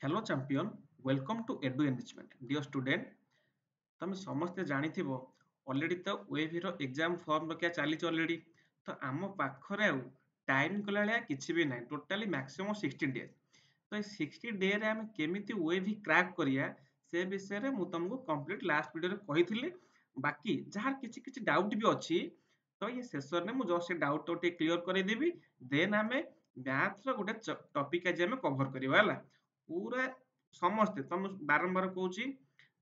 Hello champion welcome to edu enrichment dear student तमे समस्ते जानिथिबो already तो ओएवी रो एग्जाम फॉर्म रखिया चली ऑलरेडी तो आम पाखरे आउ टाइम कला लिया किछि भी नाही टोटली मैक्सिमम 60 डेज तो ये 60 डे रे हम केमिति ओएवी क्रैक करिया से विषय रे मु तुमको कंप्लीट लास्ट वीडियो रे कहिथिली बाकी जहार किछि किछि डाउट भी अछि तो ये सेशन रे मु जस्ट डाउट तो क्लियर करै देबी देन हमें मैथ रो गुटे टॉपिक आज हम कवर करबा हला पूरा समस्ते तुम बारंबार कहूँ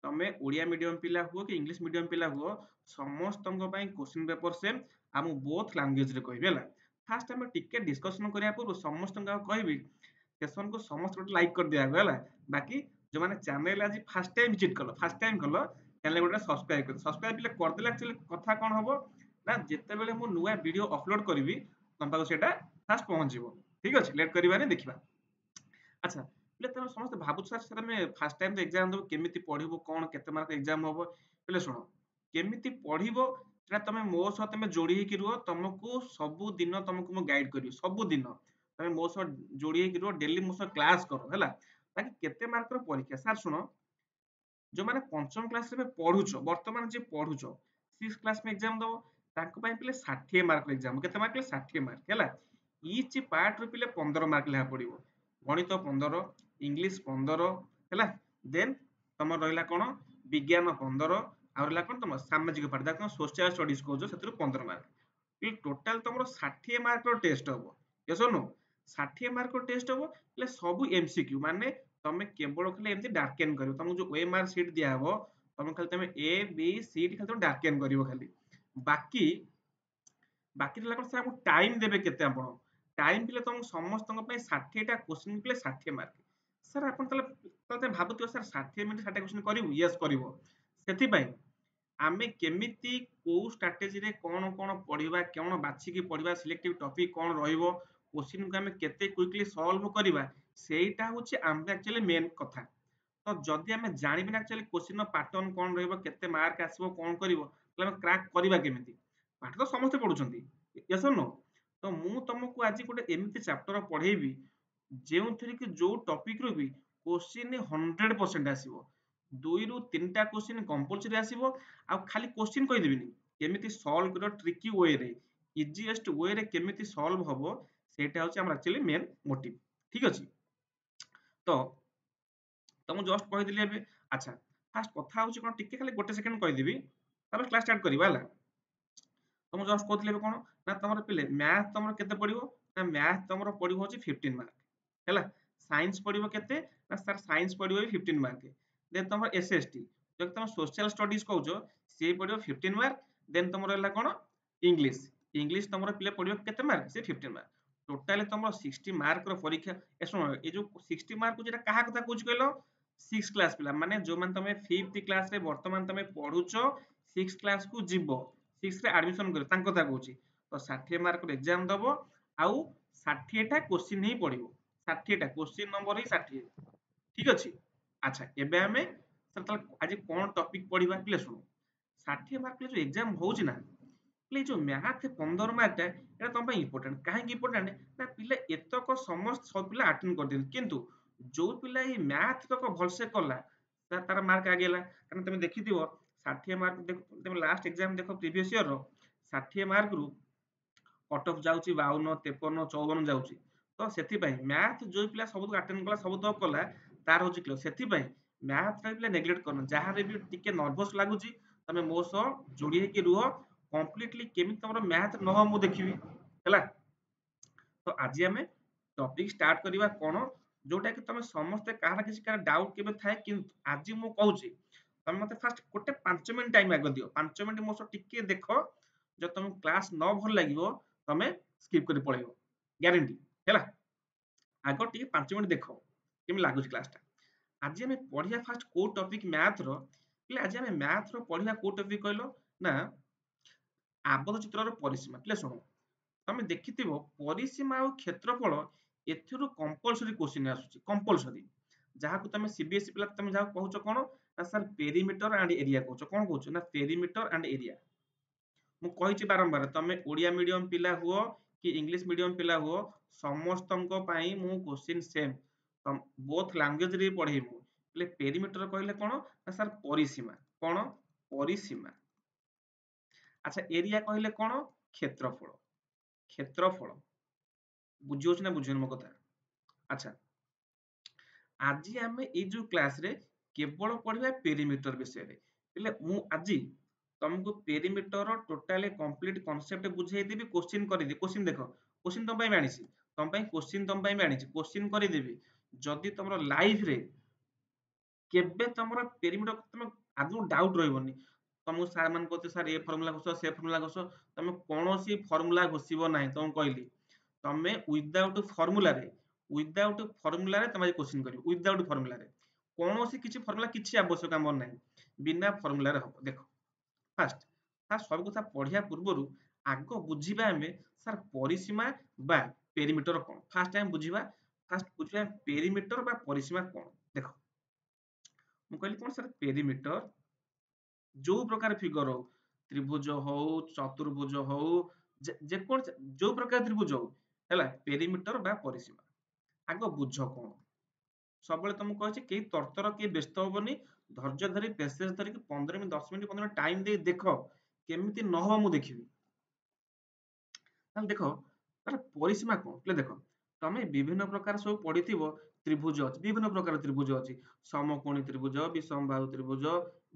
तमे ओडिया मीडियम पिला हुआ कि इंग्लिश मीडियम पिला हुआ समस्त क्वेश्चन पेपर सेम आम बोथ लैंग्वेज रे कहबे हला फास्ट हम टिके डिस्कशन करिया पूर्व समस्त कहबी सेशन को समस्त गोटे लाइक कर दिया हला बाकी जो माने चैनल आज फर्स्ट टाइम विजिट कलो फर्स्ट टाइम कलो चैनल गोटे सब्सक्राइब कर सब्सक्राइब पिले कर देला एक्चुअली कथा कोन हबो ना जेते बेले मु नुवा वीडियो अपलोड करबी तम पाको सेटा फास्ट पहुंचीबो ठीक अछि लेट करबानी देखिबा अच्छा पिले तमे समस्त भाबुछ सर सर में फर्स्ट टाइम एग्जाम देबो केमिति पढिबो कोन केते मार्क एग्जाम होबो पिले सुनो केमिति पढिबो सेटा तमे मो सह तमे जोड़ी हेकि रुहो तुमको सब दिन तुमको मो गाइड करियो सब दिन तमे मो सह जोड़ी हेकि रुहो डेली मो सह क्लास करो हैला ताकि केते मार्क रो परीक्षा सर सुनो जो माने पंचम क्लास रे पढुछ वर्तमान जे पढुछ 6 क्लास में एग्जाम दबो ताको पय पिले 60 मार्क एग्जाम केते मार्क 60 मार्क हैला ईच पार्ट रो पिले 15 मार्क लेहा पड़िबो गणित 15 इंग्लिश 15 हैला देन तमर रहला कोन विज्ञान 15 और रहला कोन तम सामाजिक पाठ दा सोशल स्टडीज कहजो सेतु 15 मार्क ई टोटल तमरो 60 मार्क रो टेस्ट हबो यस और नो 60 मार्क रो टेस्ट हबो ले सब एमसीक्यू माने तमे केवल खाली एमती डार्केन करियो तुमको जो ओएमआर शीट दिया हबो तमे खाली तमे ए बी सी डी खाली तमे डार्केन करियो खाली बाकी बाकी रहला कोन सर टाइम देबे केते आपण टाइम पिले तुम समस्त 60 टा क्वेश्चन पिले 60 मार्क सर आपण तले भाबुथियो सर 60 मिनिट 60 क्वेश्चन करिवु यस करिवो सेति पई आमे केमिति को स्ट्रैटेजी रे कोन कोन पढिबा कोन बाछि की पढिबा सिलेक्टिव टॉपिक कोन रहइबो क्वेश्चन को आमे केते क्विकली सॉल्व करिबा सेटा होची आमे एक्चुअली मेन कथा तो जदि आमे जानिबि ना एक्चुअली क्वेश्चन पैटर्न कोन रहइबो केते मार्क आसीबो कोन करिवो तले आमे क्रैक करिबा केमिति पाठ तो समस्त पढुचंती यस और नो तो मु तुमको आज गोटे एमिति चैप्टर पढेबी जेउथि कि जो टॉपिक रो भी क्वेश्चन 100% आसीबो 2 रु 3 टा क्वेश्चन कंपलसरी आसीबो आ खाली क्वेश्चन कहि देबिनी केमिति सॉल्व करो ट्रिकी वे रे इजीएस्ट वे रे केमिति सॉल्व हबो सेटा होची हमर एक्चुअली मेन मोटिव ठीक अछि तो तुम जस्ट कहि दिली एबे अच्छा फास्ट कथा होची कोन टिके खाली गोटे सेकंड कहि देबी तब क्लास स्टार्ट करबा हला तुम जस्ट कहथिले कोन ना तमर पिले मैथ तमर केते पडिवो ना मैथ तमर पडिवो होची 15 मार्क हैला साइंस पडिवो केते ना सर साइंस पडिवो 15 मार्क देन तमर एसएसटी जब तुम सोशल स्टडीज कहउछो से पडिवो 15 मार्क देन तमर हला कोन इंग्लिश इंग्लिश तमर पिले पडिवो केते मार्क से 15 मार्क टोटली तमर 60 मार्क रो परीक्षा ए सुनो ए जो 60 मार्क जेटा कहा कथा कहउछ कहलो 6 क्लास पिला माने जो मान तमे 5th क्लास रे वर्तमान तमे पढुछो 6 क्लास को जीवो 6 रे एडमिशन करियो तांको कथा कहउची तो 60 मार्क रो एग्जाम दबो आउ 60 टा क्वेश्चन ही पढिबो 60 टा क्वेश्चन नंबर ही 60 ठीक अछि अच्छा एबे हमें सर तले आज कोन टॉपिक पढिबा प्लीज सुनो 60 मार्क ले जो एग्जाम होउची ना प्लीज जो मैथ 15 मार्क टा एटा तम पई इंपोर्टेंट काहे की इंपोर्टेंट ना पिले एतक समस्त सब पिला अटेंड कर दिन किंतु जो पिला ई मैथ तक भलसे कला तार मार्क आ गेला कारण तमे देखिथिबो 60 मार्क देखो तमे लास्ट एग्जाम देखो प्रीवियस ईयर रो 60 मार्क रु कट ऑफ जाउची 52 53 54 जाउची तो सेति पई मैथ जो पिला सब अटेंड कला सब तो कला तार होची क्लियर सेति पई मैथ रे पिला नेग्लेक्ट करन जहां रे भी टिके नर्वस लागुची तमे मो सो जोड़ी हे कि रुहो कंप्लीटली केमि तमरो मैथ न हो मु देखिबी हैला तो आज हमें टॉपिक स्टार्ट करबा कोन जोटा कि तमे समस्त काहरा किसी का डाउट केबे थाए किंतु आज मु कहूची तमे मते फास्ट गोटे 5 मिनिट टाइम आगो दियो 5 मिनिट मो सो टिके देखो जो तुम क्लास न भल लागिवो तमे स्किप करि पळेइबो ग्यारंटी हैला आगो टिके 5 मिनिट देखो केमि लागुची क्लास टा आज हमें पढिया फास्ट को टॉपिक मैथ रो ले आज हमें मैथ रो पढिया को टॉपिक कहलो ना आबद्ध चित्रर परिसीमा प्ले सुनो तमे देखिथिबो परिसीमा और क्षेत्रफल एथिरु कंपलसरी क्वेश्चन आसुची कंपलसरी जहा को तमे सीबीएसई पिला तमे जहा कहउछो कोन ना सर पेरीमीटर एंड एरिया कहउछो कोन कहउछो ना पेरीमीटर एंड एरिया मु कहिछि बारंबार तमे ओडिया मीडियम पिला हुओ कि इंग्लिश मीडियम पिला हुओ समस्तंको पई मु क्वेश्चन सेम बोथ लैंग्वेज रे पढ़ेबू ले पेरीमीटर कहले कोन ना सर परिसीमा कोन परिसीमा। अच्छा एरिया कहले कोन क्षेत्रफल क्षेत्रफल बुझियोछ ना बुझियोन मो कथा। अच्छा आज आम ये क्लास रे केवल पढ़ा पेरीमीटर विषय रे मु आज तुमको पेरीमीटर टोटाली कंप्लीट कांसेप्ट बुझेदेवी क्वेश्चन कर क्वेश्चन देख क्वेश्चन तुम आनी तुम क्वेश्चन तुम आनी क्वेश्चन करदेवी जदि तुम लाइफ रे केबे तुम पेरीमीटर तुम आदौ डाउट रही तुमको सार मान कहते सार ए फर्मुला घोष से फर्मुला घोष तुम कौन फर्मुला घोषब ना तुम कहली तुम विदाउट फर्मुला तुम क्वेश्चन कर विदाउट फर्मुला कौन किसी फर्मुला किसी आवश्यक आम ना बिना फर्मुला हम देख फास्ट फास्ट सब कथा पढ़िया पूर्व आग बुझा आम सार परिसीमा बा पेरीमीटर कौन फास्ट आम बुझा फास्ट बुझा पेरीमीटर बा परिसीमा कौन देख मु कहली कौन सर पेरीमीटर जो प्रकार फिगर हो त्रिभुज हो चतुर्भुज हो जेको जो प्रकार त्रिभुज हो है पेरीमीटर बा परिसीमा आग बुझ कौन सब तुमको कहे कई तरतर किए व्यस्त हेनी धैर्य धरी पेसेंस धरिक 15 मिनट 10 मिनट 15 टाइम दे देख केमी न हो मु देखी देख तार परिसीमा कौन देख तुम विभिन्न प्रकार सब पढ़ी त्रिभुज अच्छी विभिन्न प्रकार त्रिभुज अच्छी समकोणी त्रिभुज विषमबाहु त्रिभुज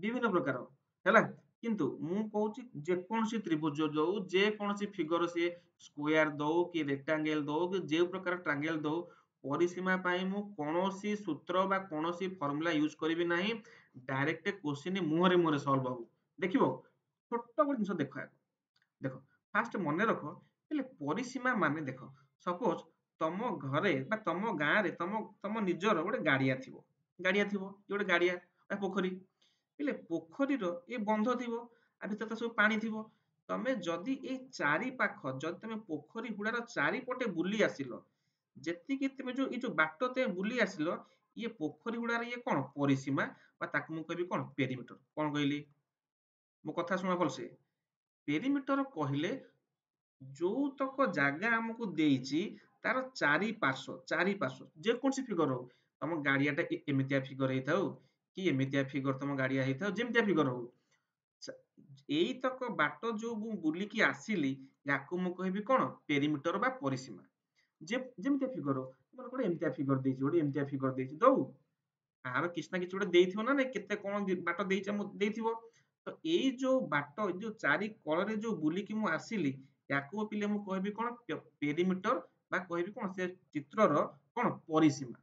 विभिन्न प्रकार है किंतु मु कहूँ जेकोसी त्रिभुज जो जेकोसी फिगर सी स्क्वायर दो कि रेक्टांगल दो कि जो प्रकार ट्रांगल दो परिसीमा मु कौनसी सूत्र बा कौनसी फॉर्मूला यूज करी ना डायरेक्ट क्वेश्चन मुहरे मुहरे सॉल्व हो देखिबो छोट गोटे जिनिस देख देख फास्ट मन रख परिसीमा माने देख सपोज तम घरे बा तम गाँव रे तम तम निजर गोटे गाड़िया थी गोटे गाड़िया पोखरी पोखरी ये बंध थी भितर तो सब पानी थी तमें जदि ये चारि पाख जदि तुम पोखरी हुड़ार चारिपटे बुली आसिल जेतिकी तुम जो ये बाट ते बुली आसिल ये पोखरी हुड़ार ये कौन परिसीमा ताकू मु कहबी कौन पेरीमीटर कौन कहली मो कथा शुण भलसे पेरीमीटर कहले जो तक जगह आमको देइछि तार चारि पार्श्व जेकोसी फिगर हो तुम गाड़ियाटा एमितिया फिगर होता कि एमितिया फिगर तुम गाड़िया होता जेमितिया फिगर हो यही तक बाट जो बुलिकी आसिली याकू मु कहबी कौन पेरीमीटर बा परिसीमा जेमितिया फिगर हो गोटे एमितिया फिगर देइछि गोटे एमितिया फिगर देइछि दउ आर किछ ना किछ गोटे देइथिबो ना केते कोन बाट देइथिबो तो एई जो बाट जो चारि कଳରେ जो बुलिकी मु आसिली याकू पिले मु कहबी कौन पेरीमीटर बा कहबी कौन से चित्रर कौन परिसीमा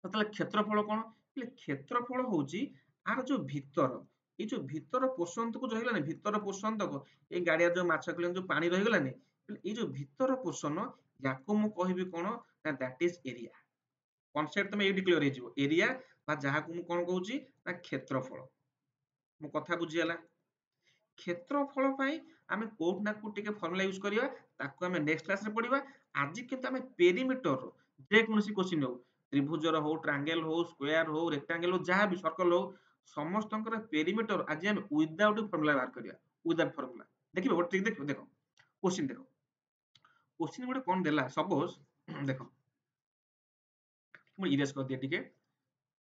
तो क्षेत्रफल कौन क्षेत्रफल होची आर जो भीतर ये जो भीतर पोषण तक जो है भीतर पोषण तक ये गाड़िया जो माछ जो पानी रहीगलानी ये जो भीतर पोषण या मु कहबी कौन ना दैट इज एरिया कॉन्सेप्ट तुम ये क्लियर हो एरिया बा जहाँ को मु कौन कहूची ना क्षेत्रफल मो कथा बुझीगला क्षेत्रफल आम कोट ना कोट टिके फॉर्मूला यूज करिया ताको आम नेक्स्ट क्लास रे पढ़िबा आज किंतु आम पेरीमीटर जे कोनोसी क्वेश्चन हो त्रिभुजर हो ट्रायंगल हो स्क्वायर हो रेक्टांगल हो जहाँ भी सर्कल हो समस्त पेरीमीटर आज आम विदाउट फॉर्मूला बाहर करिया विदाउट फॉर्मूला देखिबो गोटे देखो देखो क्वेश्चन गोटे कौन देला सपोज देखो मु इरेज कर दिए टिके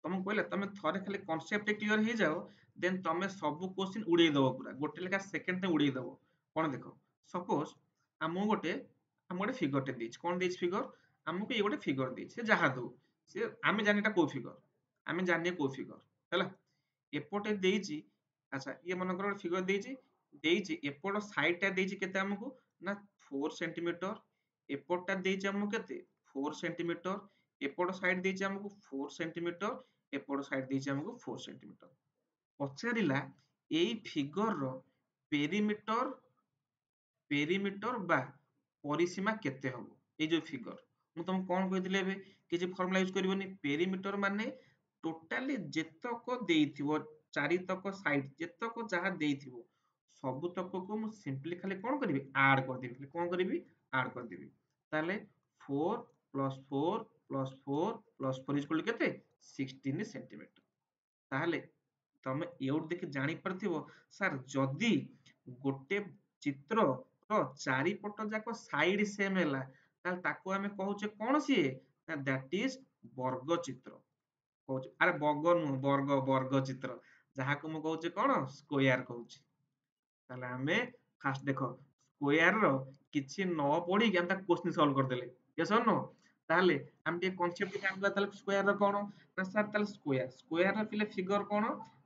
तुमको कहला तुम थरे खाली कॉन्सेप्ट क्लियर हो जाओ देन तुम सब क्वेश्चन उड़े दबो पूरा गोटे लेखा सेकंड उड़े दबो कौन देखो सपोज आम गोटे फिगर टे देछि कौन देछि फिगर आमको ये गोटे फिगर देछि से जहा दो से आमे जानिटा को फिगर आमे जानिए को फिगर हैला एपोटे देछि अच्छा ये मन कर फिगर देछि एपोट साइड टा देछि केते हमको ना 4 सेंटीमीटर एपोटा देछि हमको केते 4 सेंटीमीटर एपोट साइड देछि हमको 4 सेंटीमीटर एपोट साइड देछि हमको 4 सेंटीमीटर पचारिला एई फिगर रो पेरीमीटर पेरीमीटर बा परिसीमा केते हबो ए जो फिगर मु तुम कोन कहितले एबे किछि फार्मूला यूज करिवोनी पेरीमीटर माने टोटाली जेतक देइथिबो चारि तक साइड जेतक जहा देइथिबो सब तक को मु सिंपली खाली कोन करिवि ऐड कर देबी कोन करिवि ऐड कर देबी ताले 4 + 4 + 4 + 4 इक्वल केते 16 सेंटीमीटर ताले तमे एउट देखि जानि परथिबो सर जदी गोटे चित्र रो चारि पट जाक साइड सेम हैला ताल ताको हमें कहूचे कोन सिए दैट इज ବର୍ଗ ଚିତ୍ର କହୁଛି, ଆରେ ବର୍ଗ ନୁହଁ, ବର୍ଗ ଚିତ୍ର, ଯାହାକୁ ମୁଁ କହୁଛି କଣ ସ୍କୋୟାର କହୁଛି। ତାହେଲେ ଆମେ ଫାଷ୍ଟ ଦେଖ ସ୍କୋୟାର ର କିଛି ନ ପଢିକି ଆମେ ତାକୁ କ୍ୱେଶ୍ଚିନ୍ ସଲ୍ଭ କରିଦେଲେ, ୟେସ୍ ଅର୍ ନୋ। ତାହେଲେ ଆମେ ଟିକେ କନସେପ୍ଟ ଜାଣିବା, ତାହେଲେ ସ୍କୋୟାର ର କଣ ନା ସାର୍, ତାହେଲେ ସ୍କୋୟାର ର ପିଲେ ଫିଗର କଣ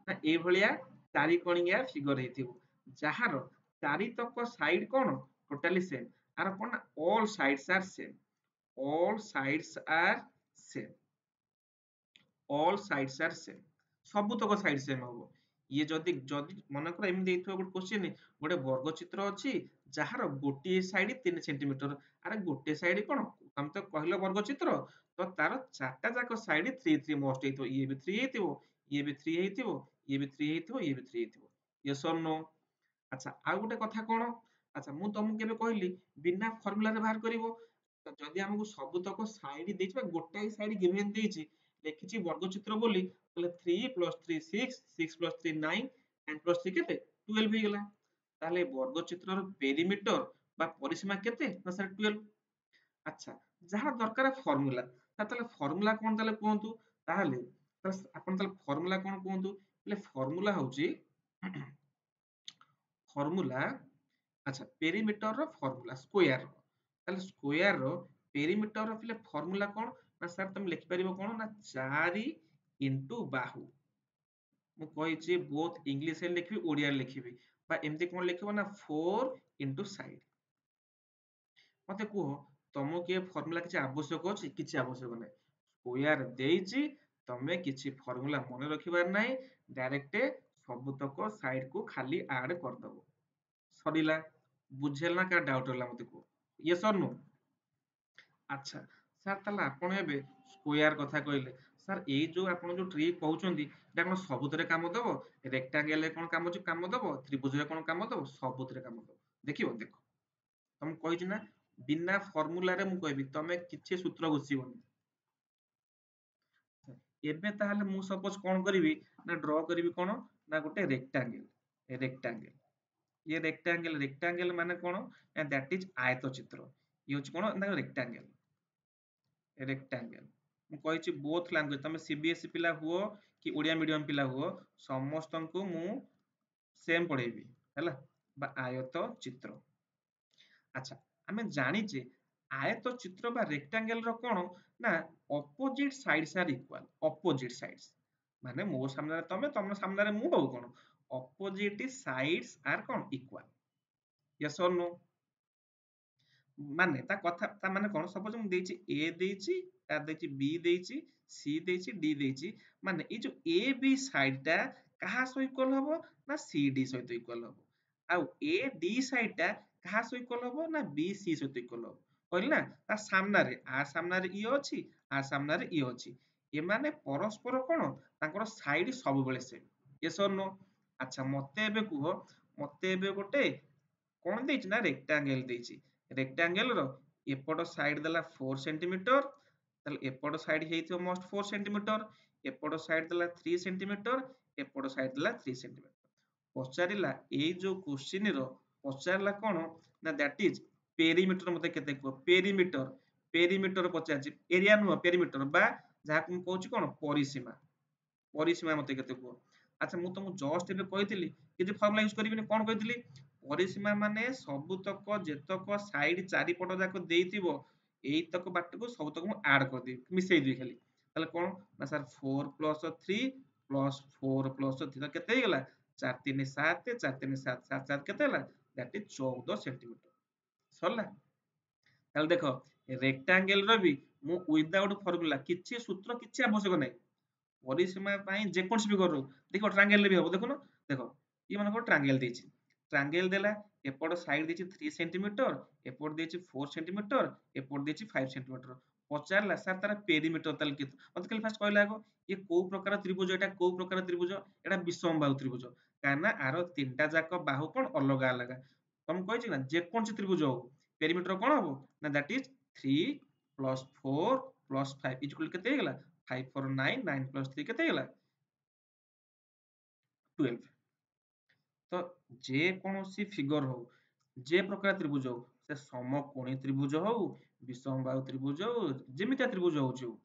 ନା ଏଇଭଳିଆ ଚାରିକଣିଆ ଫିଗର ହେଇଥିବ, ଯାହାର ଚାରିତକ ସାଇଡ କଣ ଟୋଟାଲି ସେମ୍। ଆର କଣ ନା ଅଲ୍ ସାଇଡ୍ସ ଆର୍ ସେମ୍, ଅଲ୍ ସାଇଡ୍ସ ଆର୍ ସେମ୍, ଅଲ୍ ସାଇଡ୍ସ ଆର୍ ସେମ୍, ସବୁତକ ସାଇଡ୍ ସେମ୍ ହବ। ଇଏ ଯଦି ଯଦି ମନେକର ଏମିତି ଦେଇଥିବ ଗୋଟେ କୋଶ୍ଚିନ୍, ଗୋଟେ ବର୍ଗ ଚିତ୍ର ଅଛି ଯାହାର ଗୋଟିଏ ସାଇଡ 3 ସେଣ୍ଟିମିଟର, ଆରେ ଗୋଟେ ସାଇଡ କଣ, ତମେ ତ କହିଲ ବର୍ଗ ଚିତ୍ର, ତ ତାର ଚାରିଟା ଯାକ ସାଇଡ 3 ମଷ୍ଟ ହେଇଥିବ, ଇଏ ବି 3 ହେଇଥିବ, ଇଏ ବି 3 ହେଇଥିବ, ଇଏ ବି 3 ହେଇଥିବ, ଇଏ ବି 3 ହେଇଥିବ, ୟେସ୍ ଅର୍ ନୋ। ଆଚ୍ଛା ଆଉ ଗୋଟେ କଥା କଣ, ଆଚ୍ଛା ମୁଁ ତମକୁ କେବେ କହିଲି ବିନା ଫର୍ମୁଲାରେ ବାହାର କରିବ, ତ ଯଦି ଆମକୁ ସବୁତକ ସାଇଡ ଦେଇଛି ବା ଗୋଟାଏ ସାଇଡ ଗିଭେନ ଦେଇଛି, ଲେଖିଛି ବର୍ଗଚିତ୍ର ବୋଲି, ତାହେଲେ 3 + 3 6, 6 + 3 9, 9 + 3 କେତେ 12 ହେଇଗଲା। ତାହେଲେ ବର୍ଗଚିତ୍ରର ପେରିମିଟର ବା ପରିସୀମା କେତେ ନା ସାର୍ 12। ଆଚ୍ଛା ଯାହା ଦରକାର ଫର୍ମୁଲା, ତାହେଲେ ଫର୍ମୁଲା କଣ ତାହେଲେ କୁହନ୍ତୁ, ତାହେଲେ ଆପଣ ତାହେଲେ ଫର୍ମୁଲା କଣ କୁହନ୍ତୁ, ହେଲେ ଫର୍ମୁଲା ହଉଛି ଫର୍ମୁଲା, ଆଚ୍ଛା ପେରିମିଟର ର ଫର୍ମୁଲା ସ୍କୋୟାର, ତାହେଲେ ସ୍କୋୟାର ର ପେରିମିଟର ର ପିଲେ ଫର୍ମୁଲା କଣ ନା ସାର୍, ତମେ ଲେଖିପାରିବ କଣ ନା 4 ଇଣ୍ଟୁ ବାହୁ। ମୁଁ କହିଛି ବୋଥ ଇଂଲିଶରେ ଲେଖିବି ଓଡିଆରେ ଲେଖିବି, ବା ଏମିତି କଣ ଲେଖିବ ନା 4 ଇଣ୍ଟୁ ସାଇଡ। ମତେ କୁହ ତମକୁ କିଏ ଫର୍ମୁଲା କିଛି ଆବଶ୍ୟକ ଅଛି, କିଛି ଆବଶ୍ୟକ ନାହିଁ, ସ୍କୋୟାର ଦେଇଛି, ତମେ କିଛି ଫର୍ମୁଲା ମନେ ରଖିବାର ନାହିଁ, ଡାଇରେକ୍ଟ ସବୁତକ ସାଇଡ କୁ ଖାଲି ଆଡ କରିଦବ, ସରିଲା। ବୁଝିହେଲା ନା କାହାର ଡାଉଟ ହେଲା ମତେ କୁହ, ୟେସ୍ ଅର୍ नो। ଆଚ୍ଛା ସାର୍ ତାହେଲେ ଆପଣ ଏବେ ସ୍କୋୟାର କଥା କହିଲେ, ସାର୍ ଏଇ ଯୋଉ ଆପଣ ଯୋଉ ଟ୍ରିକ୍ କହୁଛନ୍ତି ଏଇଟା କଣ ସବୁଥିରେ କାମ ଦବ, ରେକ୍ଟାଙ୍ଗେଲ ରେ କଣ କାମ ଦବ, ତ୍ରିଭୁଜରେ କଣ କାମ ଦବ, ସବୁଥିରେ କାମ ଦବ। ଦେଖିବ ଦେଖ, ତମକୁ କହିଛି ନା ବିନା ଫର୍ମୁଲାରେ ମୁଁ କହିବି ତମେ କିଛି ସୂତ୍ର ଘୋଷିବନି। ଏବେ ତାହେଲେ ମୁଁ ସପୋଜ କଣ କରିବି ନା ଡ୍ର କରିବି କଣ ନା ଗୋଟେ ରେକ୍ଟାଙ୍ଗେଲ, ରେକ୍ଟାଙ୍ଗେଲ, ଇଏ ରେକ୍ଟାଙ୍ଗେଲ, ରେକ୍ଟାଙ୍ଗେଲ ମାନେ କଣ ନା ଦ୍ୟାଟ ଇଜ ଆୟତ ଚିତ୍ର, ଇଏ ହଉଛି କଣ ନା ରେକ୍ଟାଙ୍ଗେଲ, ରେକ୍ଟାଙ୍ଗେଲ। ମୁଁ କହିଛି ବୋଥ ଲାଙ୍ଗୁଏଜ, ତମେ ସିବିଏସଇ ପିଲା ହୁଅ କି ଓଡିଆ ମିଡିୟମ ପିଲା ହୁଅ, ସମସ୍ତଙ୍କୁ ମୁଁ ସେମ ପଢେଇବି ହେଲା, ବା ଆୟତ ଚିତ୍ର। ଆଚ୍ଛା ଆମେ ଜାଣିଛେ ଆୟତ ଚିତ୍ର ବା ରେକ୍ଟାଙ୍ଗେଲ ର କଣ ନା ଅପୋଜିଟ ସାଇଡ୍ସ ଆର୍ ଇକ୍ୱାଲ, ଅପୋଜିଟ ସାଇଡ୍ସ ମାନେ ମୋ ସାମ୍ନାରେ ତମେ, ତମ ସାମ୍ନାରେ ମୁଁ, ହଉ କଣ ଅପୋଜିଟ ସାଇଡ୍ସ ଆର୍ କଣ ଇକ୍ୱାଲ, ୟେସ୍ ଅର୍ नो। ମାନେ ତା କଥା ତା ମାନେ କଣ, ସପୋଜ ମୁଁ ଦେଇଛି ଏ ଦେଇଛି, ତା ଦେଇଛି ବି ଦେଇଛି, ସି ଦେଇଛି, ଡି ଦେଇଛି, ମାନେ ଏଇ ଯୋଉ ଏ ବି ସାଇଡ ଟା କାହା ସହ ଇକ୍ୱାଲ ହବ ନା ସି ଡି ସହିତ ଇକ୍ୱାଲ ହବ, ଆଉ ଏ ଡି ସାଇଡ ଟା କାହା ସହ ଇକ୍ୱାଲ ହବ ନା ବି ସି ସହିତ ଇକ୍ୱାଲ ହବ। କହିଲି ନା ତା ସାମ୍ନାରେ, ଆ ସାମ୍ନାରେ ଇଏ ଅଛି, ଆ ସାମ୍ନାରେ ଇଏ ଅଛି, ଏମାନେ ପରସ୍ପର କଣ ତାଙ୍କର ସାଇଡ ସବୁବେଳେ ସେମ୍, ୟେସ୍ ଅର୍ ନୋ। ଆଚ୍ଛା ମତେ ଏବେ କୁହ, ମତେ ଏବେ ଗୋଟେ କଣ ଦେଇଛି ନା ରେକ୍ଟାଙ୍ଗେଲ ଦେଇଛି, ରେକ୍ଟାଙ୍ଗେଲ ର ଏପଟ ସାଇଡ ଦେଲା 4 ସେଣ୍ଟିମିଟର, ତାହେଲେ ଏପଟ ସାଇଡ ହେଇଥିବ ମଷ୍ଟ 4 ସେଣ୍ଟିମିଟର, ଏପଟ ସାଇଡ ଦେଲା 3 ସେଣ୍ଟିମିଟର, ଏପଟ ସାଇଡ ଦେଲା 3 ସେଣ୍ଟିମିଟର। ପଚାରିଲା ଏଇ ଯୋଉ କୋଶ୍ଚିନ୍ ର ପଚାରିଲା କଣ ନା ଦ୍ୟାଟ ଇଜ ପେରିମିଟର, ମତେ କେତେ କୁହ ପେରିମିଟର, ପେରିମିଟର ପଚାରିଛି, ଏରିଆ ନୁହଁ ପେରିମିଟର, ବା ଯାହାକୁ ମୁଁ କହୁଛି କଣ ପରିସୀମା, ପରିସୀମା ମତେ କେତେ କୁହ। ଆଚ୍ଛା ମୁଁ ତମକୁ ଜଷ୍ଟ ଏବେ କହିଥିଲି କିଛି ଫର୍ମୁଲା ୟୁଜ କରିବିନି, କଣ କହିଥିଲି ପରିସୀମା ମାନେ ସବୁତକ ଯେତକ ସାଇଡ ଚାରିପଟ ଯାକ ଦେଇଥିବ, ଏଇତକ ବାଟକୁ ସବୁତକ ମୁଁ ଆଡ କରିଦେବି, ମିଶେଇଦେବି ଖାଲି, ତାହେଲେ କଣ ନା ସାର୍ 4 + 3 + 4 + 3 କେତେ ହେଇଗଲା 4 3 7, 4 3 7, 7 7 କେତେ ହେଲା ଦ୍ୟାଟ ଇଜ 14 ସେଣ୍ଟିମିଟର, ସରିଲା। ତାହେଲେ ଦେଖ ରେକ୍ଟାଙ୍ଗେଲ ର ବି ମୁଁ ୱିଦାଉଟ୍ ଫର୍ମୁଲା, କିଛି ସୂତ୍ର କିଛି ଆବଶ୍ୟକ ନାହିଁ, ପରିସୀମା ପାଇଁ ଯେକୌଣସି ଫିଗର ହଉ, ଦେଖିବ ଟ୍ରାଙ୍ଗେଲ ବି ହବ, ଦେଖୁନ ଦେଖ ଇଏ ମନେକର ଟ୍ରାଙ୍ଗେଲ ଦେଇଛି, ଟ୍ରାଙ୍ଗେଲ ଦେଲା ଏପଟ ସାଇଡ ଦେଇଛି 3 ସେଣ୍ଟିମିଟର, ଏପଟ ଦେଇଛି 4 ସେଣ୍ଟିମିଟର, ଏପଟ ଦେଇଛି 5 ସେଣ୍ଟିମିଟର, ପଚାରିଲା ସାର୍ ତାର ପେରିମିଟର ତାହେଲେ କେତେ, ମତେ ଖାଲି ଫାଷ୍ଟ କହିଲା ଆଗ ଇଏ କୋଉ ପ୍ରକାର ତ୍ରିଭୁଜ, ଏଟା କୋଉ ପ୍ରକାର ତ୍ରିଭୁଜ, ଏଟା ବିଷମବାହୁ ତ୍ରିଭୁଜ, କାହିଁକି ନା ଆର ତିନିଟା ଯାକ ବାହୁ କଣ ଅଲଗା ଅଲଗା, ତମକୁ କହିଛି ନା ଯେକୌଣସି ତ୍ରିଭୁଜ ହଉ ପେରିମିଟର କଣ ହବ ନା ଦ୍ୟାଟ ଇଜ 3 + 4 + 5 ଇଜୁକାଲ କେତେ ହେଇଗଲା 5 4 9, 9 + 3 କେତେ ହେଇଗଲା 12। ତ ଯେ କୌଣସି ଫିଗର ହଉ, ଯେ ପ୍ରକାର ତ୍ରିଭୁଜ ହଉ, ସେ ସମକୋଣୀ ତ୍ରିଭୁଜ ହଉ, ବିଷମବାହୁ ତ୍ରିଭୁଜ ହଉ, ଯେମିତିଆ ତ୍ରିଭୁଜ ହଉଛି ହଉ,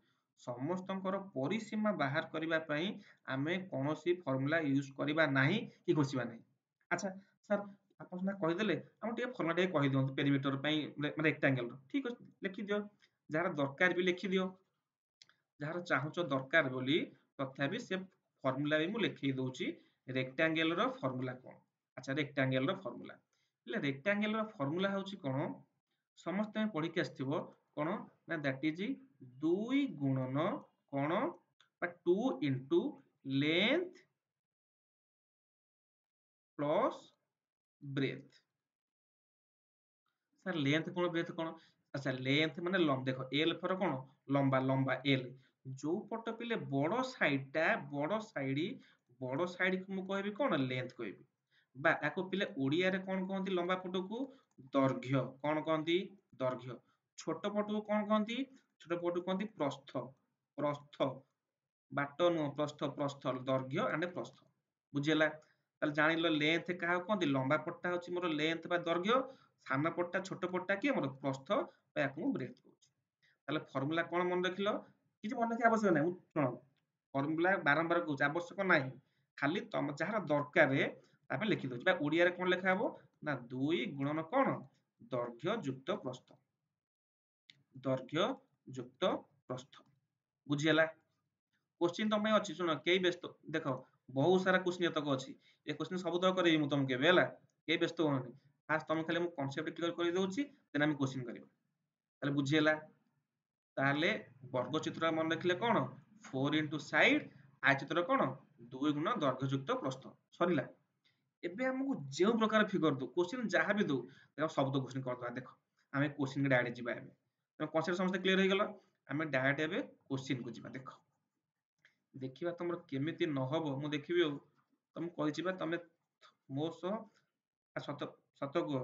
ସମସ୍ତଙ୍କର ପରିସୀମା ବାହାର କରିବା ପାଇଁ ଆମେ କୌଣସି ଫର୍ମୁଲା ୟୁଜ୍ କରିବା ନାହିଁ କି ଘୋଷିବା ନାହିଁ। ଆଚ୍ଛା ସାର୍ ଆପଣ ସିନା କହିଦେଲେ ଆମକୁ ଟିକେ ଫର୍ମୁଲା ଟିକେ କହିଦିଅନ୍ତୁ ପେରିମିଟର ପାଇଁ ମାନେ ରେକ୍ଟାଙ୍ଗେଲର। ଠିକ ଅଛି ଲେଖିଦିଅ, ଯାହାର ଦରକାର ବି ଲେଖିଦିଅ, ଯାହାର ଚାହୁଁଛ ଦରକାର ବୋଲି ତଥାପି ସେ ଫର୍ମୁଲା ବି ମୁଁ ଲେଖେଇ ଦଉଛି। ରେକ୍ଟାଙ୍ଗେଲର ଫର୍ମୁଲା କଣ? ଆଚ୍ଛା ରେକ୍ଟାଙ୍ଗେଲର ଫର୍ମୁଲା ହେଲେ ରେକ୍ଟାଙ୍ଗେଲର ଫର୍ମୁଲା ହଉଛି କଣ? ସମସ୍ତେ ପଢିକି ଆସିଥିବ କଣ ନା ଦ୍ୟାଟ୍ ଇଜ 2 ଗୁଣନ କଣ ବା 2 into length plus breath. Sir length କଣ ବ୍ରେଥ କଣ? ଆଚ୍ଛା ଲେନ୍ଥ ମାନେ ଦେଖ ଏଲ ଫର କଣ ଲମ୍ବା, ଲମ୍ବା ଏଲ ଯୋଉ ପଟ ପିଲେ ବଡ ସାଇଡ କୁ ମୁଁ କହିବି କଣ ଲେନ୍ଥ କହିବି, ବା ଆକୁ ପିଲେ ଓଡିଆରେ କଣ କହନ୍ତି ଲମ୍ବା ପଟକୁ ଦୈର୍ଘ୍ୟ। କଣ କହନ୍ତି? ଦୈର୍ଘ୍ୟ। ଛୋଟ ପଟକୁ କଣ କହନ୍ତି? ଛୋଟ ପଟକୁ କହନ୍ତି ପ୍ରସ୍ଥ। ପ୍ରସ୍ଥ ବାଟ ନୁହଁ, ପ୍ରସ୍ଥ ଦୈର୍ଘ୍ୟ ଆଣ୍ଡ ପ୍ରସ୍ଥ। ବୁଝିହେଲା? ତାହେଲେ ଜାଣିଲ ଲେନ୍ଥ କାହାକୁ କହନ୍ତି? ଲମ୍ବା ପଟଟା ହଉଛି ମୋର ଲେନ୍ଥ ବା ଦୈର୍ଘ୍ୟ, ସାନ ପଟଟା ଛୋଟ ପଟଟା କି ଆମର ପ୍ରସ୍ଥ ବା ୟାକୁ ମୁଁ ବ୍ରେଥ କହୁଛି। ତାହେଲେ ଫର୍ମୁଲା କଣ ମନେ ରଖିଲ? କିଛି ମନେ ରଖିବା ଆବଶ୍ୟକ ନାହିଁ। ଶୁଣ ଫର୍ମୁଲା ବାରମ୍ବାର କହୁଛି ଆବଶ୍ୟକ ନାହିଁ, ଖାଲି ତମ ଯାହାର ଦରକାର ତା ପାଇଁ ଲେଖିଦଉଛି। ବା ଓଡିଆରେ କଣ ଲେଖା ହବ ନା 2 ଗୁଣନ କଣ ଦୈର୍ଘ୍ୟ ଯୁକ୍ତ ପ୍ରସ୍ଥ। ଦୈର୍ଘ୍ୟ ଯୁକ୍ତ ପ୍ରସ୍ଥ। ବୁଝିହେଲା? କୋଶ୍ଚିନ୍ ତମ ପାଇଁ ଅଛି, ଶୁଣ କେହି ବ୍ୟସ୍ତ ଦେଖ ବହୁତ ସାରା କୋଶ୍ଚିନ୍ ଏତକ ଅଛି। ଏ କୋଶ୍ଚିନ୍ ସବୁ ତକ କରିବି ମୁଁ ତମକୁ ଏବେ ହେଲା, କେହି ବ୍ୟସ୍ତ ହୁଅନି। ଫାର୍ଷ୍ଟ ତମକୁ ଖାଲି ମୁଁ କନସେପ୍ଟ କ୍ଲିୟର କରିଦଉଛି, ଦେନ୍ ଆମେ କୋଶ୍ଚିନ୍ କରିବା। ତାହେଲେ ବୁଝିହେଲା? ତାହେଲେ ବର୍ଗ ଚିତ୍ର ମନେ ରଖିଲେ କଣ 4 ଇଣ୍ଟୁ ସାଇଡ, ଆୟଚିତ୍ର କଣ 2 ଗୁଣ ଦୈର୍ଘ୍ୟ ଯୁକ୍ତ ପ୍ରସ୍ଥ। ସରିଲା? ଏବେ ଆମକୁ ଯେଉଁ ପ୍ରକାର ଫିଗର ଦଉ, କୋଶ୍ଚିନ୍ ଯାହା ବି ଦଉ, ଦେଖ ସବୁ ତ କୋଶ୍ଚିନ୍ କରିଦବା। ଦେଖ ଆମେ କୋଶ୍ଚିନ୍ ଡାଇରେକ୍ଟ ଯିବା ଏବେ। କନସେପ୍ଟ ସମସ୍ତେ କ୍ଲିୟର ହେଇଗଲା? ଆମେ ଡାଇରେକ୍ଟ ଏବେ କୋଶ୍ଚିନ୍ କୁ ଯିବା। ଦେଖ ଦେଖିବା ତମର କେମିତି ନହବ ମୁଁ ଦେଖିବି ଆଉ। ତମକୁ କହିଛି ବା ତମେ ମୋ ସହ ସତ ସତ କୁହ,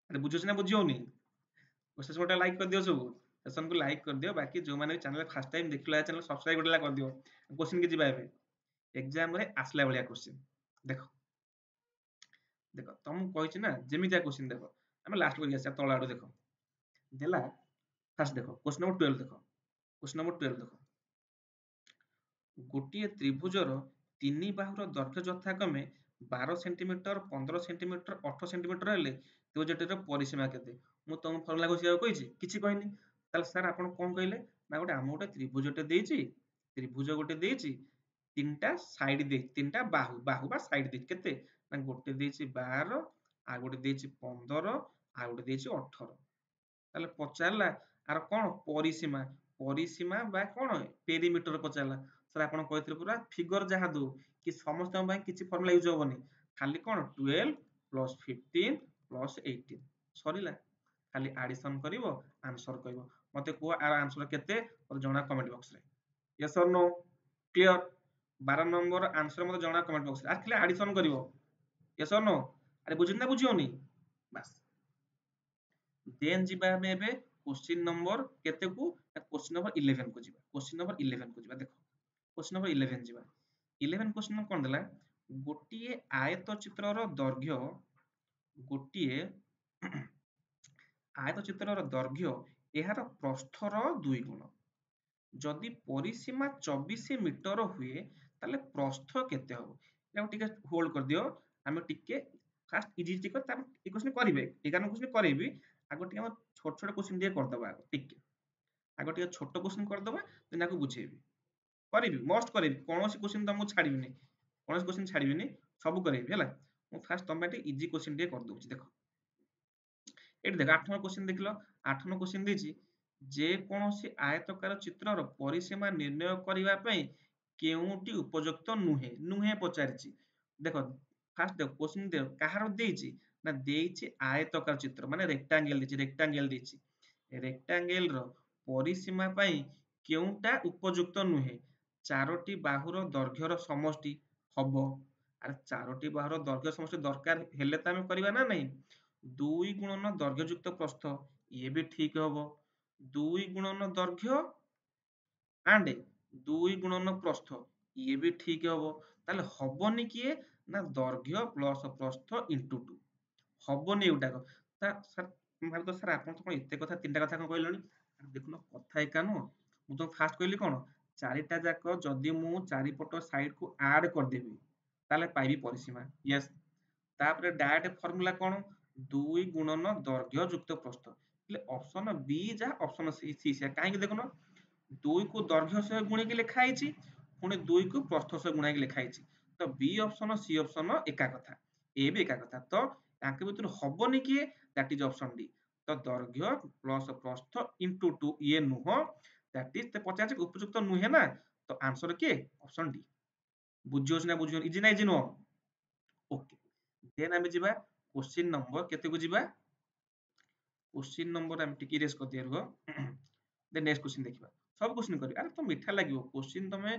ଆରେ ବୁଝୁଛି ନା ବୁଝି ହଉନି? ସେସନ ଗୋଟେ ଲାଇକ୍ କରିଦିଅ, ସବୁ ସେସନକୁ ଲାଇକ୍ କରିଦିଅ। ବାକି ଯୋଉମାନେ ବି ଚ୍ୟାନେଲ ଫାର୍ଷ୍ଟ ଟାଇମ ଦେଖିଲା ଚ୍ୟାନେଲ ସବସ୍କ୍ରାଇବ ଗୋଟେ କରିଦିଅ। କୋଶ୍ଚିନ୍ କି ଯିବା ଏବେ। ଏକ୍ସାମ ରେ ଆସିଲା ଭଳିଆ କୋଶ୍ଚିନ୍ ଦେଖ। ଦେଖ ତମକୁ କହିଛି ନା ଯେମିତିଆ କୋଶ୍ଚିନ୍ ଦେଖ, ଆମେ ଲାଷ୍ଟ କରିକି ଆସିବା ତଳ ଆଡୁ। ଦେଖ ଦେଲା ଫାର୍ଷ୍ଟ ଦେଖ କୋଶ୍ଚିନ୍ ନମ୍ବର 12 ଦେଖ। କୋଶ୍ଚିନ୍ ନମ୍ବର 12 ଦେଖ, ଗୋଟିଏ ତ୍ରିଭୁଜର ତିନି ବାହୁର ଦୈର୍ଘ୍ୟ ଯଥାକ୍ରମେ 12 ସେଣ୍ଟିମିଟର, 15 ସେଣ୍ଟିମିଟର, 18 ସେଣ୍ଟିମିଟର ହେଲେ ତ୍ରିଭୁଜଟିର ପରିସୀମା କେତେ? ମୁଁ ତମକୁ ଫର୍ମୁଲା ଘୋଷିବାକୁ କହିଛି? କିଛି କହିନି। ତାହେଲେ ସାର୍ ଆପଣ କଣ କହିଲେ ନା ଗୋଟେ ଆମ ଗୋଟେ ତ୍ରିଭୁଜଟେ ଦେଇଛି, ତ୍ରିଭୁଜ ଗୋଟେ ଦେଇଛି, ତିନିଟା ସାଇଡ ଦେଇଛି, ତିନିଟା ବାହୁ ବା ସାଇଡ ଦେଇଛି। କେତେ ନା ଗୋଟେ ଦେଇଛି 12, ଆଉ ଗୋଟେ ଦେଇଛି 15, ଆଉ ଗୋଟେ ଦେଇଛି 18। ତାହେଲେ ପଚାରିଲା ଆର କଣ ପରିସୀମା, ପରିସୀମା ବା କଣ ପେରିମିଟର ପଚାରିଲା। ସାର୍ ଆପଣ କହିଥିଲେ ପୁରା ଫିଗର ଯାହା ଦଉ କି ସମସ୍ତଙ୍କ ପାଇଁ କିଛି ଫର୍ମୁଲା ୟୁଜ ହବନି, ଖାଲି କଣ 12 ପ୍ଲସ 15 ପ୍ଲସ 18। ସରିଲା? ଖାଲି ଆଡିସନ କରିବ, ଆନ୍ସର କହିବ। ମତେ କୁହ ଆର ଆନ୍ସର କେତେ ମତେ ଜଣା କମେଣ୍ଟ ବକ୍ସରେ। ୟେସ୍ ଅର नो? କ୍ଲିୟର? 12 ନମ୍ବର ଆନ୍ସର ମତେ ଜଣା କମେଣ୍ଟ ବକ୍ସରେ। ଖାଲି ଆଡିସନ କରିବ। ୟେସ୍ ଅର नो? ଆରେ ବୁଝୁଛନ୍ତି ନା ବୁଝି ହଉନି? ବାସ୍। ଦେନ୍ ଯିବା ଆମେ ଏବେ क्वेश्चन नंबर केते को? क्वेश्चन नंबर 11 को ଯିବା। क्वेश्चन नंबर 11 को ଯିବା। ଦେଖ क्वेश्चन नंबर 11 ଯିବା। 11 क्वेश्चन କଣ ଦେଲା? ଗୋଟିଏ ଆୟତ ଚିତ୍ରର ଦୈର୍ଘ୍ୟ, ଗୋଟିଏ ଆୟତ ଚିତ୍ରର ଦୈର୍ଘ୍ୟ ଏହାର ପ୍ରସ୍ଥର 2 ଗୁଣ। ଯଦି ପରିସୀମା 24 ମିଟର ହୁଏ ତାହେଲେ ପ୍ରସ୍ଥ କେତେ ହବ? ଏଟାକୁ ଟିକେ ହୋଲ୍ଡ କରିଦିଅ। ଆମେ ଟିକେ ଫାଷ୍ଟ ଇଜି ଟିକେ ତାପରେ ଏ क्वेश्चन କରିବେ, 11 क्वेश्चन କରେଇବି। ଆଗ ଟିକେ ଆମ ଛୋଟ ଛୋଟ क्वेश्चन ଟିକେ କରିଦବା। ଆଗ ଟିକେ ଛୋଟ क्वेश्चन କରିଦବା, ଦେନ୍ ଆକୁ ବୁଝେଇବି। କରିବି ମଷ୍ଟ କରିବି, କୌଣସି क्वेश्चन ତମକୁ ଛାଡିବିନି, କୌଣସି क्वेश्चन ଛାଡିବିନି, ସବୁ କରେଇବି ହେଲା। ମୁଁ ଫାଷ୍ଟ ତମ ପାଇଁ ଟିକେ ଇଜି क्वेश्चन ଟିକେ କରିଦଉଛି। ଦେଖ ଏଠି ଦେଖ 8 ନମ୍ବର क्वेश्चन ଦେଖିଲ। 8 ନମ୍ବର क्वेश्चन ଦେଇଛି ଯେ କୌଣସି ଆୟତକାର ଚିତ୍ରର ପରିସୀମା ନିର୍ଣ୍ଣୟ କରିବା ପାଇଁ କେଉଁଟି ଉପଯୁକ୍ତ ନୁହେଁ? ନୁହେଁ ପଚାରିଛି। ଦେଖ ଫାଷ୍ଟ ଦେଖ क्वेश्चन ଦେଖ କାହାର ଦେଇଛି ନା ଦେଇଛି ଆୟତକାର ଚିତ୍ର ମାନେ ରେକ୍ଟାଙ୍ଗେଲ ଦେଇଛି। ରେକ୍ଟାଙ୍ଗେଲ ଦେଇଛି, ରେକ୍ଟାଙ୍ଗେଲ ର ପରିସୀମା ପାଇଁ କେଉଁଟା ଉପଯୁକ୍ତ ନୁହେଁ? ଚାରୋଟି ବାହୁର ଦୈର୍ଘ୍ୟର ସମଷ୍ଟି ହବ। ଆରେ ଚାରୋଟି ବାହୁର ଦୈର୍ଘ୍ୟ ସମଷ୍ଟି ଦରକାର ହେଲେ ତ ଆମେ କରିବା ନା ନାହିଁ। 2 ଗୁଣନ ଦୈର୍ଘ୍ୟ ଯୁକ୍ତ ପ୍ରସ୍ଥ, ଇଏ ବି ଠିକ ହବ। 2 ଗୁଣନ ଦୈର୍ଘ୍ୟ ଆଣ୍ଡ 2 ଗୁଣନ ପ୍ରସ୍ଥ, ଇଏ ବି ଠିକ ହବ। ତାହେଲେ ହବନି କିଏ ନା ଦୈର୍ଘ୍ୟ ପ୍ଲସ ପ୍ରସ୍ଥ ଇଣ୍ଟୁ 2। ହବନି ଏଗୁଟାକ। ସାର୍ ସାର୍ ଆପଣ ତ କଣ ଏତେ କଥା ତିନିଟା କଥା କଣ କହିଲେଣି? ଦେଖୁନ କଥା ଏକା ନୁହଁ, ମୁଁ ତ ଫାଷ୍ଟ କହିଲି କ'ଣ ଚାରିଟା ଯାକ ଯଦି ମୁଁ ଚାରିପଟ ସାଇଡକୁ ଆଡ୍ କରିଦେବି ତାହେଲେ ପାଇବି ପରିସୀମା। ୟେସ୍। ତାପରେ ଡାଇରେକ୍ଟ ଫର୍ମୁଲା କ'ଣ 2 ଗୁଣନ ଦୈର୍ଘ୍ୟ ଯୁକ୍ତ ପ୍ରସ୍ଥ। ହେଲେ ଅପସନ ବି ଯାହା ଅପସନ ସି ସେଇଆ। କାହିଁକି ଦେଖୁନ 2 କୁ ଦୈର୍ଘ୍ୟ ସହ ଗୁଣିକି ଲେଖା ହେଇଛି, ପୁଣି 2 କୁ ପ୍ରସ୍ଥ ସହ ଗୁଣାଇକି ଲେଖା ହେଇଛି। ତ ବି ଅପସନ ସି ଅପସନ ଏକା କଥା, ଏ ବି ଏକା କଥା। ତ ତାଙ୍କ ଭିତରୁ ହବନି କିଏ? That is option D. ତ ଦୈର୍ଘ୍ୟ ପ୍ଲସ ପ୍ରସ୍ଥ ଇଣ୍ଟୁ 2 ଇଏ ନୁହଁ, ଦ୍ୟାଟ୍ ଇଜ ପଚାରିଛି ଉପଯୁକ୍ତ ନୁହେଁ ନା, ତ ଆନ୍ସର କିଏ? Option D. ବୁଝି ହଉଛି ନା ବୁଝି ଇଜି ନା ଇଜି ନୁହଁ? ଓକେ, ଦେନ୍ ଆମେ ଯିବା କ୍ୱେଶ୍ଚିନ୍ ନମ୍ବର କେତେକୁ ଯିବା? क्वेश्चन नंबर हम टिके रेस कर दिया रुह देन नेक्स्ट क्वेश्चन देखिबा। सब क्वेश्चन करियो अरे तो मीठा लागियो क्वेश्चन तमे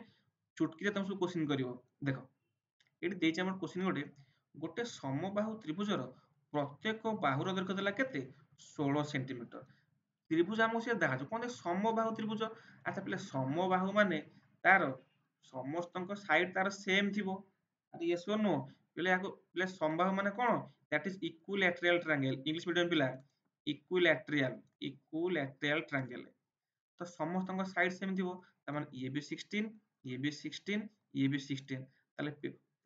चुटकी रे तमे सब क्वेश्चन करियो। देखो एटी देछि हमर क्वेश्चन गोटे गोटे समबाहु त्रिभुजर प्रत्येक बाहुर दैर्घ्य देला केते 16 सेंटीमीटर। त्रिभुज हमको से देखा कोन समबाहु त्रिभुज। अच्छा पहले समबाहु माने तार समस्तक साइड तार सेम थिबो। अरे यस और नो पहले याको पहले समबाहु माने कोन that is equilateral triangle English medium पिला इक्विलैटरल ट्रायंगल। तो समस्त साइड सेम थी ये भी 16 ये भी 16 ये भी 16 ताले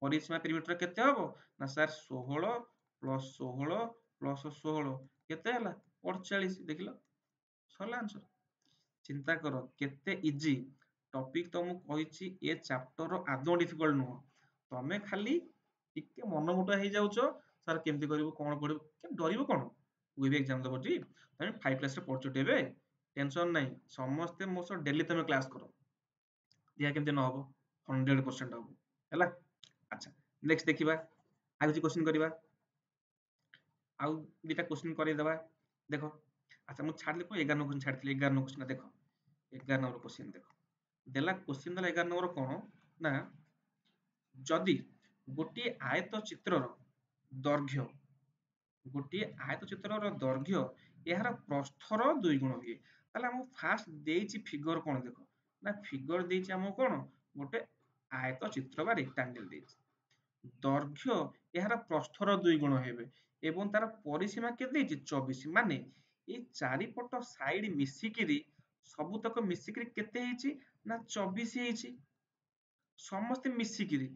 परिसीमा पेरिमीटर केते हबो ना सर 16 प्लस 16 प्लस 16 केते हला 48। देखिलो सरला आंसर। चिंता करो केते इजी टॉपिक तो मु कहिछि ए चैप्टर आदौ डिफिकल्ट नुह। तमे खाली टिके मन मोटा हे जाउछो सर केमती करिवो कोन पढिबो के डरिवो कोन वे भी एग्जाम दबो टी तमे 5 क्लास रे पढछो टेबे टेंशन नहीं समस्ते मो सो डेली तमे क्लास करो दिया केमती न हबो 100% हबो हैला। अच्छा नेक्स्ट देखिबा आ किछि क्वेश्चन करिबा आउ दुटा क्वेश्चन करि देबा। देखो अच्छा मु छाडले को 11 क्वेश्चन छाडथिले 11 क्वेश्चन देखो 11 नंबर क्वेश्चन देखो देला क्वेश्चन देला 11 नंबर कोन ना जदि गोटी आयत चित्रर दैर्घ्य गोटे आयत चित्रर दैर्घ्य यार प्रस्थर 2 गुण हुए ताले हम फास्ट देछि फिगर कोन देखो ना फिगर देछि हम कोन गोटे आयत चित्र बा रेक्टेंगल देछि दैर्घ्य यार प्रस्थर 2 गुण हेबे एवं तार परिसीमा के देछि 24 माने ए चारि पट साइड मिसिकिरी सबुतक मिसिकिरी केते हेछि ना 24 हेछि समस्त मिसिकिरी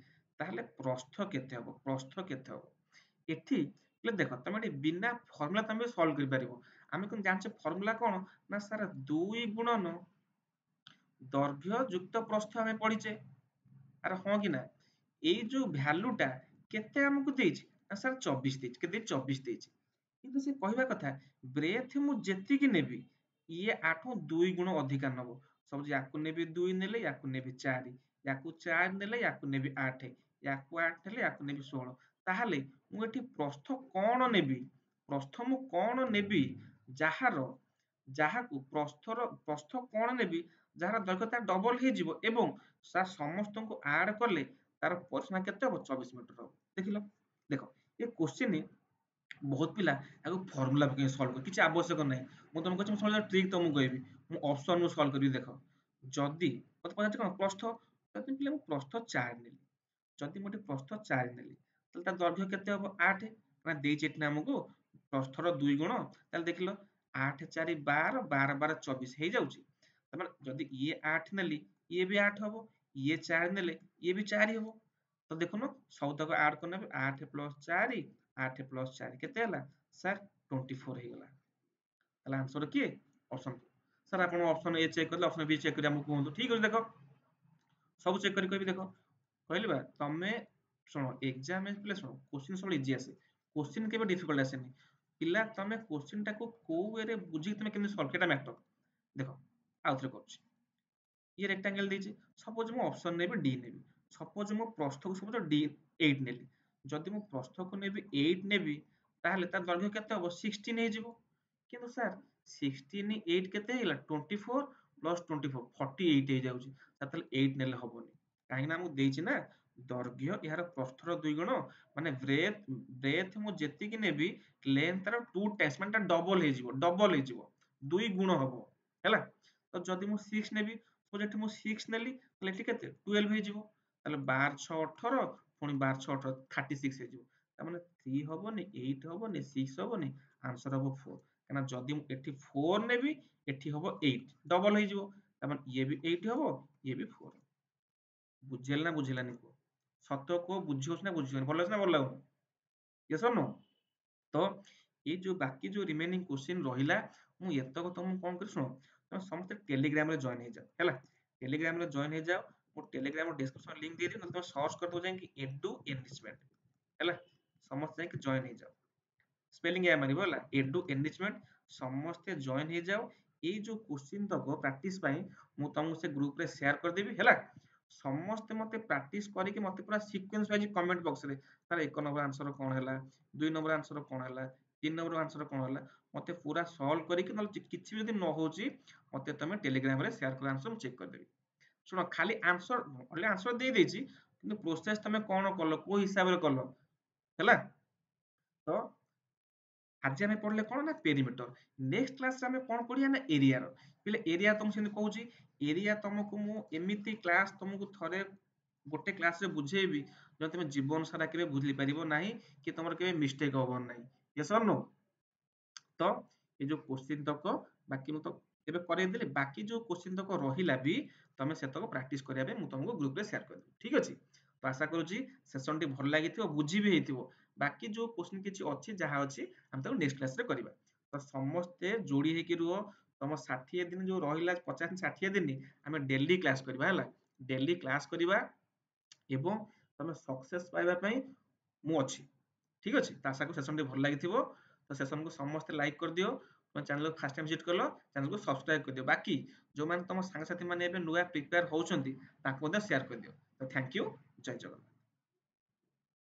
ताहले प्रस्थ केते हबो प्रस्थ केते हबो एठी देखो तुम बिना फर्मुला तुम सॉल्व कर पारिबो। आमे कोन जानछे फर्मुला कोन ना सर 2 गुणन दैर्घ्य युक्त प्रस्थ हमें पढिचे। अरे हां कि ना एई जो वैल्यूटा केते हमकु देछि ना सर 24 देछि केते 24 देछि किंतु से कहबा कथा ब्रेथ मु जेति कि नेबी ये 8 2 गुण अधिका नबो सब याकु नेबी 2 नेले याकु नेबी 4 याकु 4 नेले याकु नेबी 8 याकु 8 नेले याकु नेबी 16 ताहले मु एठी प्रस्थ कोन नेबी प्रस्थ मु कोन नेबी जाहार जाहाकू प्रस्थ कोन नेबी ଯାହାର ଦୈର୍ଘ୍ୟ ତାର ଡବଲ ହେଇଯିବ ଏବଂ ତା ସମସ୍ତଙ୍କୁ ଆଡ କଲେ ତାର ପରିସୀମା କେତେ ହବ 24 ମିଟର ହବ। ଦେଖିଲ ଦେଖ ଏ क्वेश्चन बहुत पिला याको फॉर्मूला पके सॉल्व कर किछि आवश्यक नाही मु तुमको कहछि सॉल्व ट्रिक तुमको कहबी मु ऑप्शन नु सॉल्व करबी। देखो जदी मते पचाछ कोन प्रस्थ तते पिले मु प्रस्थ 4 नेली जदी मोटे प्रस्थ 4 नेली तले ता दैर्घ्य केते हबो 8 ना देछि एटना हमको प्रस्थर 2 गुण तले देखिलो 8 4 12 12 12 24 हे जाउची तमार जदी ये 8 नेली ये भी 8 हबो ये 4 नेले ये भी 4 हबो। तो देखुनो सब तक ऐड करने 8 + 4 8 + 4 केते हला सर 24 हे गला तले आंसर की ऑप्शन सर आपण ऑप्शन ए चेक करले ऑप्शन बी चेक करी हमको कहंतु ठीक अछि। देखो सब चेक करी कहबी देखो कहली बा तमे सुनो एग्जाम में प्ले सुनो क्वेश्चन सब इजी आसे क्वेश्चन केबे डिफिकल्ट आसेनी पिला तमे क्वेश्चन टाको को वे रे बुझी तमे केमि सॉल्व केटा मैटर। देखो आउथरे करछि ये रेक्टेंगल देछि सपोज मु ऑप्शन नेबी डी नेबी सपोज मु प्रस्थ को सपोज डी 8 नेली जदि मु प्रस्थ को नेबी 8 नेबी ताहले तार दैर्घ्य केते हबो 16 हे जिवो किंतु सर 16 8 केते हेला 24 प्लस 24 48 हे जाउची तातले 8 नेले हबोनी काहे ना मु देछि ना दैर्घ्य यार प्रस्थर 2 गुण माने ब्रेथ ब्रेथ मु जेति कि नेबी लेंथ तार 2 टाइम्स माने डबल हे जिवो 2 गुण हबो हैला। तो जदि मु 6 नेबी तो जेठी मु 6 नेली ताले एठी केते 12 हे जिवो ताले 12 6 18 पुनी 12 6 18 36 हे जिवो ता माने 3 हबोनी 8 हबोनी 6 हबोनी आंसर हबो 4 काना जदि मु एठी 4 नेबी एठी हबो 8 डबल हे जिवो তার ये भी 8 হবো, ये भी 4 ବୁଝିହେଲା ନା ବୁଝିଲାନି କୁହ? ସତ କୁହ ବୁଝି ହଉଛି ନା ବୁଝି ହଉନି? ଭଲ ଲାଗୁଛି ନା ଭଲ ଲାଗୁନି? yes or no? ତ ଏଇ ଯୋଉ ବାକି ଯୋଉ ରିମେନିଂ କ୍ୱେଶ୍ଚିନ୍ ରହିଲା ମୁଁ ଏତକ ତମକୁ କଣ କରି ଶୁଣ ତମେ ସମସ୍ତେ ଟେଲିଗ୍ରାମ ରେ ଜଏନ ହେଇଯାଅ ହେଲା। ଟେଲିଗ୍ରାମ ରେ ଜଏନ ହେଇଯାଅ। ମୁଁ ଟେଲିଗ୍ରାମ ଡିସ୍କ୍ରିପ୍ସନ ଲିଙ୍କ ଦେଇଦେବି ନହେଲେ ତମେ ସର୍ଚ୍ଚ କରିଦବ ଯାଇକି ଏଡୁ ଏନରିଚମେଣ୍ଟ ହେଲା। ସମସ୍ତେ ଯାଇକି ଜଏନ ହେଇଯାଅ। ସ୍ପେଲିଂ ଏୟା ମାରିବ ହେଲା ଏଡୁ ଏନରିଚମେଣ୍ଟ ସମସ୍ତେ ଜଏନ ହେଇଯାଅ। ଏଇ ଯୋଉ କ୍ୱେଶ୍ଚିନ୍ ତକ ପ୍ରାକ୍ଟିସ ପାଇଁ ମୁଁ ତମକୁ ସେ ଗ୍ରୁପ ରେ ସେୟାର କରିଦେବି ହେଲା। ସମସ୍ତେ ମତେ ପ୍ରାକ୍ଟିସ କରିକି ମତେ ପୁରା ସିକ୍ୱେନ୍ସ ୱାଇଜ କମେଣ୍ଟ ବକ୍ସ ରେ ତାର 1 ନମ୍ବର ଆନ୍ସର କଣ ହେଲା, 2 ନମ୍ବର ଆନ୍ସର କଣ ହେଲା, 3 ନମ୍ବର ଆନ୍ସର କଣ ହେଲା ମତେ ପୁରା ସଲ୍ଭ କରିକି ନହେଲେ କିଛି ବି ଯଦି ନ ହଉଛି ମତେ ତମେ ଟେଲିଗ୍ରାମ ରେ ସେୟାର କର ଆନ୍ସର ମୁଁ ଚେକ୍ କରିଦେବି। ଶୁଣ ଖାଲି ଆନ୍ସର ଅଲରେଡି ଆନ୍ସର ଦେଇ ଦେଇଛି କିନ୍ତୁ ପ୍ରୋସେସ ତମେ କଣ କଲ କୋଉ ହିସାବରେ କଲ ହେଲା। ତ ଆଜି ଆମେ ପଢିଲେ କଣ ନା ପେରିମିଟର। ନେକ୍ସଟ କ୍ଲାସରେ ଆମେ କଣ ପଢିବା ନା ଏରିଆର। ପିଲେ ଏରିଆ ତମକୁ ସେମିତି କହୁଛି ଏରିଆ ତମକୁ ମୁଁ ଏମିତି କ୍ଲାସ ତମକୁ ଥରେ ଗୋଟେ କ୍ଲାସରେ ବୁଝେଇବି ଯଦି ତମେ ଜୀବନ ସାରା କେବେ ବୁଝି ପାରିବ ନାହିଁ କି ତମର କେବେ ମିଷ୍ଟେକ ହବ ନାହିଁ। yes or no? ତ ଏ ଯୋଉ କୋଶ୍ଚିନ୍ ତକ ବାକି ମୁଁ ତ ଏବେ କରେଇଦେଲି ବାକି ଯୋଉ କୋଶ୍ଚିନ୍ ତକ ରହିଲା ବି ତମେ ସେତକ ପ୍ରାକ୍ଟିସ କରିବା ପାଇଁ ମୁଁ ତମକୁ ଗ୍ରୁପରେ ସେୟାର କରିଦେବି ଠିକ ଅଛି। ତ ଆଶା କରୁଛି ସେସନଟି ଭଲ ଲାଗିଥିବ ବୁଝି ବି ହେଇଥିବ। ବାକି ଯୋଉ କୋଶ୍ଚିନ୍ କିଛି ଅଛି ଯାହା ଅଛି ଆମେ ତାକୁ ନେକ୍ସଟ କ୍ଲାସରେ କରିବା। ତ ସମସ୍ତେ ଯୋଡି ହେଇକି ରୁହ। ତମ 60 ଦିନ ଯୋଉ ରହିଲା 50 60 ଦିନ ଆମେ ଡେଲି କ୍ଲାସ କରିବା ହେଲା। ଡେଲି କ୍ଲାସ କରିବା ଏବଂ ତମେ ସକ୍ସେସ ପାଇବା ପାଇଁ ମୁଁ ଅଛି ଠିକ ଅଛି। ତ ଆଶା କରୁ ସେସନ ଟି ଭଲ ଲାଗିଥିବ। ତ ସେସନକୁ ସମସ୍ତେ ଲାଇକ୍ କରିଦିଅ। ତମ ଚ୍ୟାନେଲକୁ ଫାଷ୍ଟ ଟାଇମ ଭିଜିଟ କଲ ଚ୍ୟାନେଲକୁ ସବସ୍କ୍ରାଇବ କରିଦିଅ। ବାକି ଯୋଉମାନେ ତମ ସାଙ୍ଗସାଥି ମାନେ ଏବେ ନୂଆ ପ୍ରିପେୟାର ହଉଛନ୍ତି ତାଙ୍କୁ ମଧ୍ୟ ସେୟାର କରିଦିଅ। ତ ଥ୍ୟାଙ୍କ ୟୁ ଜୟ ଜଗନ୍ନାଥ।